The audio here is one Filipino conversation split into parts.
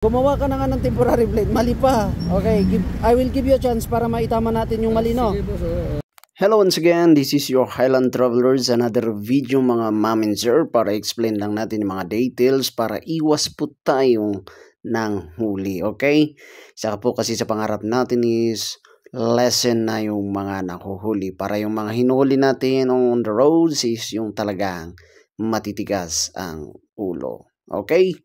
Gumawa ka na nga ng temporary plate, mali pa. Okay, I will give you a chance para maitama natin yung mali, no? Hello once again, this is your Highland Travelers, another video mga ma'am and sir para explain lang natin yung mga details para iwas po tayong ng huli, okay? Saka po kasi sa pangarap natin is lesson na yung mga nahuhuli para yung mga hinuli natin on the roads is yung talagang matitigas ang ulo, okay?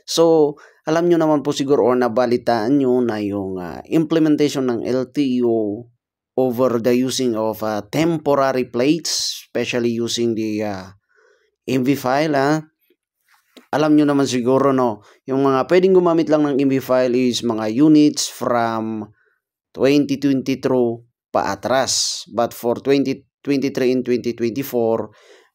So, alam nyo naman po siguro or nabalitaan nyo na yung implementation ng LTO over the using of temporary plates, especially using the MV file. Alam nyo naman siguro, no, yung mga pwedeng gumamit lang ng MV file is mga units from 2020 through paatras. But for 2023 and 2024,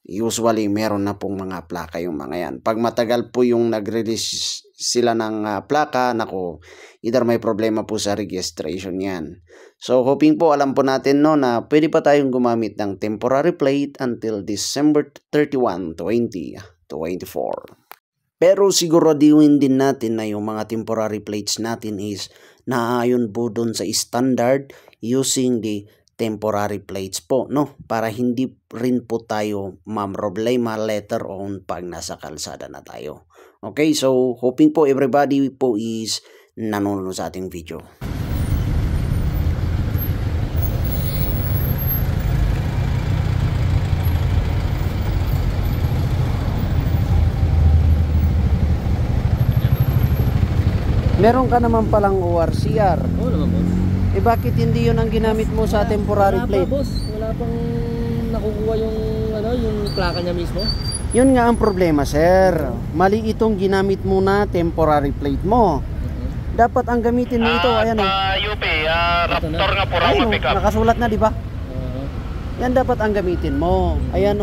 usually meron na pong mga plaka yung mga yan. Pag matagal po yung nag-release sila ng plaka, nako, either may problema po sa registration yan. So hoping po alam po natin, no, na pwede pa tayong gumamit ng temporary plate until December 31, 2024. Pero siguraduhin din natin na yung mga temporary plates natin is naaayon po dun sa standard using the temporary plates po, no? Para hindi rin po tayo problema later on pag nasa kalsada na tayo. Okay, so hoping po everybody po is nanonood sa ating video. Meron ka naman palang ORCR. Oo naman, boss. Eh bakit hindi yun ang ginamit mo sa temporary plate? Wala pa, boss. Wala pang nakukuha yung yung plaka niya mismo. Yun nga ang problema, sir. Mali itong ginamit mo na temporary plate mo. Dapat ang gamitin mo ito, ayan UP, Raptor nga po raw pick-up. Nakasulat na, di ba? Yan dapat ang gamitin mo. Ayan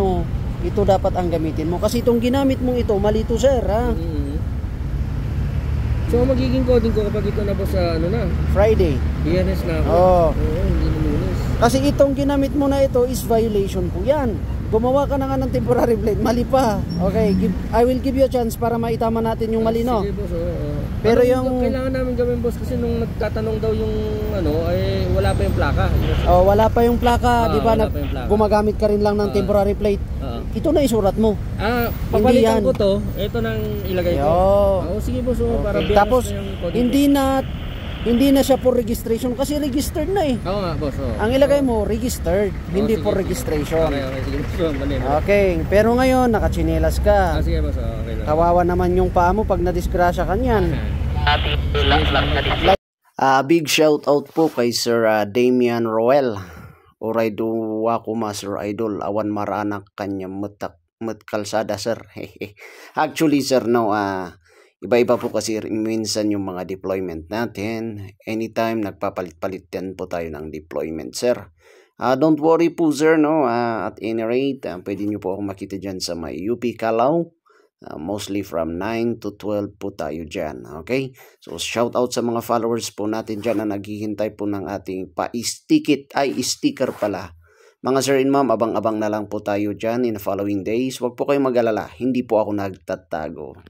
ito dapat ang gamitin mo. Kasi itong ginamit mong ito, mali ito, sir, ha? So magiging coding ko kapag ito na po sa Friday. Biyernes na ako. Oo. Hindi na Lunes. Kasi itong ginamit mo na ito is violation po yan. Gumawa ka na nga ng temporary plate, mali pa. Okay, I will give you a chance para maitama natin yung mali, no? Sige, boss. Pero yung kailangan namin gawin, boss, kasi nung nagtatanong daw yung ay wala pa yung plaka. Wala pa yung plaka, di ba? Gumagamit ka rin lang ng temporary plate. Ito na isurat mo. Papalitan ko to. Ito nang ilagay ko. Sige, boss, para okay. Tapos hindi na siya for registration kasi registered na eh. Oo nga, boss. Ang ilagay mo registered, hindi for registration. Okay, sige, boss. Okay, pero ngayon nakachinelas ka. Sige, boss. Okay lang. Kawawa naman yung paa mo pag nadisgrasya ka niyan. Big shout out po kay Sir Damian Roel. Oray do wako Sir Idol awan maranak kanya met kalsada, sir. Actually, sir, no, iba-iba po kasi minsan yung mga deployment natin. Anytime nagpapalit-palit din po tayo ng deployment, sir. Don't worry po, sir, no. At any rate, pwede nyo po akong makita dyan sa may UP Calao. Mostly from 9 to 12 po tayo dyan, okay? So shout out sa mga followers po natin dyan na naghihintay po ng ating sticker pala. Mga sir and ma'am, abang-abang na lang po tayo dyan in the following days. Huwag po kayong mag-alala, hindi po ako nagtatago.